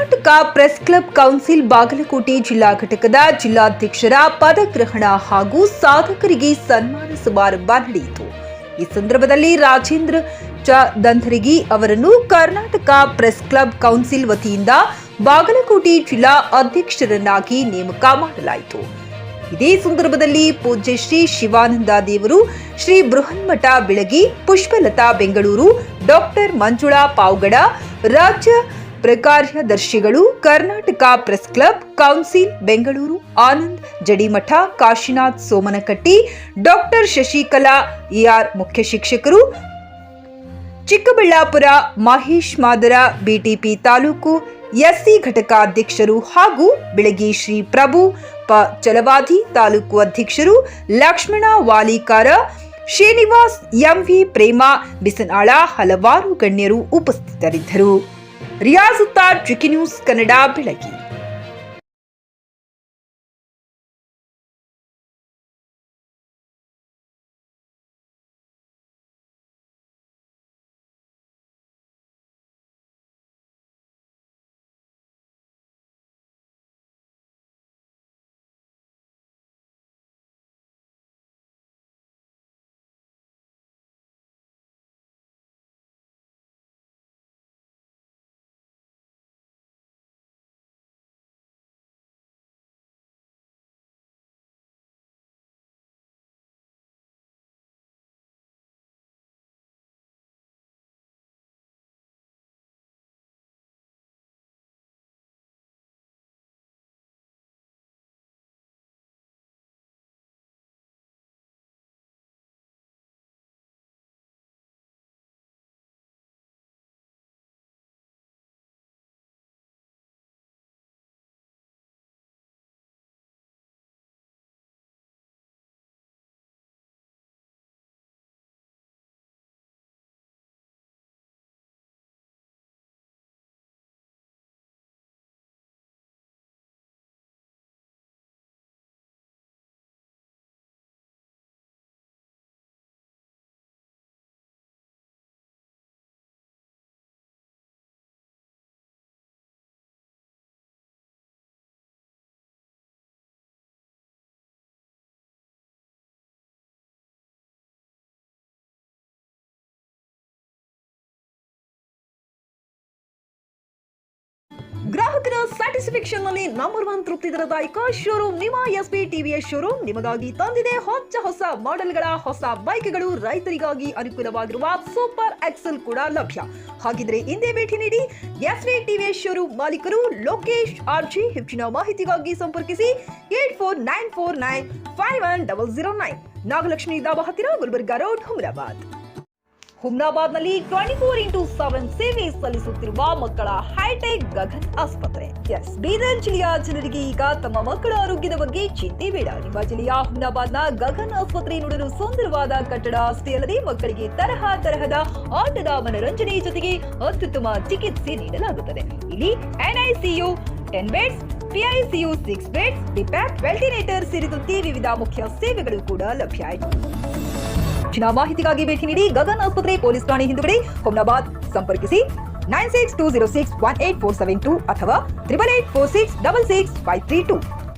Karnataka press club council Bagalkote ಜಿಲ್ಲಾ ಘಟಕದ ಜಿಲ್ಲಾಧ್ಯಕ್ಷರ ಪದಗ್ರಹಣ ಹಾಗೂ ಸಾಧಕರಿಗೆ ಸನ್ಮಾನ ಸಮಾರಂಭ ನಡೆಯಿತು. ಈ ಸಂದರ್ಭದಲ್ಲಿ ರಾಜೇಂದ್ರ ದಂಧರಗಿ ಅವರನ್ನು ಕರ್ನಾಟಕ ಪ್ರೆಸ್ ಕ್ಲಬ್ ಕೌನ್ಸಿಲ್ ವತಿಯಿಂದ ಬಾಗಲಕೋಟೆ ಜಿಲ್ಲಾ ಅಧ್ಯಕ್ಷರನ್ನಾಗಿ ನೇಮಕ ಮಾಡಲಾಯಿತು. ಇದೇ ಸಂದರ್ಭದಲ್ಲಿ ಪೂಜ್ಯ ಶ್ರೀ ಶಿವಾನಂದ ದೇವರು, ಶ್ರೀ ಬೃಹನ್ಮಠ ಬೆಳಗಿ, ಪುಷ್ಪಲತಾ ಬೆಂಗಳೂರು, ಡಾಕ್ಟರ್ ಮಂಜುಳಾ ಪಾವಗಡ, ರಾಜ್ಯ ಕಾರ್ಯದರ್ಶಿಗಳು, Karnataka press club council Bengaluru, Anand Jadimath, Kashinath Somanakatti, doctor Shashikala AR ಮುಖ್ಯ ಶಿಕ್ಷಕರು, ಚಿಕ್ಕಬಳ್ಳಾಪುರ ಮಹೇಶ್ ಮಾದರ ಬಿಟಿಪಿ ತಾಲೂಕು ಎಸ್ಸಿ ಘಟಕ ಅಧ್ಯಕ್ಷರು ಹಾಗೂ ಬೆಳಗಿ ಶ್ರೀ ಪ್ರಭು ಚಲವಾದಿ ತಾಲೂಕು ಅಧ್ಯಕ್ಷರು, ಲಕ್ಷ್ಮಣ ವಾಲಿಕಾರ, ಶ್ರೀನಿವಾಸ್ ಎಂವಿ, ಪ್ರೇಮ ಬಿಸನಾಳ ಹಲವಾರು ಗಣ್ಯರು ಉಪಸ್ಥಿತರಿದ್ದರು. ರಿಯಾಜುತ್ತಾರ್, ಜಿಕೆ ನ್ಯೂಸ್ ಕನ್ನಡ, ಬೆಳಗಿ. ಗ್ರಾಹಕರ ಸ್ಯಾಟಿಸ್ಫ್ಯಾಕ್ಷನ್ ನಲ್ಲಿ ನಂಬರ್ 1 ತೃಪ್ತಿ ದರದಾಯಕ ಶೋರೂಮ್ ನಿಮ್ಮ ಎಸ್ಪಿ ಟಿವಿಎಸ್ ಶೋರೂಮ್ ನಿಮಗಾಗಿ ತಂದಿದೆ ಹೊಸ ಮಾಡೆಲ್ಗಳ ಹೊಸ ಬೈಕ್ಗಳು. ರೈತರಿಗಾಗಿ ಅನುಕೂಲವಾಗಿರುವ ಸೂಪರ್ ಎಕ್ಸೆಲ್ ಕೂಡ ಲಭ್ಯ. ಹಾಗಿದ್ರೆ ಹಿಂದೆ ಭೇಟಿ ನೀಡಿ ಎಸ್ಪಿ ಟಿವಿಎಸ್ ಶೋರೂಮ್ ಮಾಲೀಕರು ಲೋಕೇಶ್ ಆರ್ಜಿ. ಹೆಚ್ಚಿನ ಮಾಹಿತಿಗಾಗಿ ಸಂಪರ್ಕಿಸಿ 8494951009, ನಾಗಲಕ್ಷ್ಮಿ ದಾಬಾ ಹತ್ತಿರ, ಗುಲ್ಬರ್ಗಾ ರೋಡ್, ಹುಮ್ನಾಬಾದ್ನಲ್ಲಿ 24x7 ಸೇವೆ ಸಲ್ಲಿಸುತ್ತಿರುವ ಮಕ್ಕಳ ಹೈಟೆಕ್ ಗಗನ್ ಆಸ್ಪತ್ರೆ. ಬೀದರ್ ಜಿಲ್ಲೆಯ ಜನರಿಗೆ ಈಗ ತಮ್ಮ ಮಕ್ಕಳ ಆರೋಗ್ಯದ ಬಗ್ಗೆ ಚಿಂತೆ ಬೇಡ. ನಿಮ್ಮ ಜಿಲ್ಲೆಯ ಹುಮ್ನಾಬಾದ್ನ ಗಗನ್ ಆಸ್ಪತ್ರೆ ನೋಡಲು ಸುಂದರವಾದ ಕಟ್ಟಡ ಅಷ್ಟೇ ಅಲ್ಲದೆ ಮಕ್ಕಳಿಗೆ ತರಹದ ಆಟದ ಮನರಂಜನೆ ಜೊತೆಗೆ ಅತ್ಯುತ್ತಮ ಚಿಕಿತ್ಸೆ ನೀಡಲಾಗುತ್ತದೆ. ಇಲ್ಲಿ NICU 10 ಬೆಡ್ಸ್, PICU 6 ಬೆಡ್ಸ್, ಡಿಪ್ಯಾಪ್, ವೆಂಟಿಲೇಟರ್ ಸೇರಿದಂತೆ ವಿವಿಧ ಮುಖ್ಯ ಸೇವೆಗಳು ಕೂಡ ಲಭ್ಯ. ಹೆಚ್ಚಿನ ಮಾಹಿತಿಗಾಗಿ ಭೇಟಿ ನೀಡಿ ಗಗನ್ ಆಸ್ಪತ್ರೆ, ಪೊಲೀಸ್ ಠಾಣೆ ಹಿಂದುಗಡೆ, ಹುಮ್ನಾಬಾದ್. ಸಂಪರ್ಕಿಸಿ 9620618472 ಅಥವಾ 8846666532.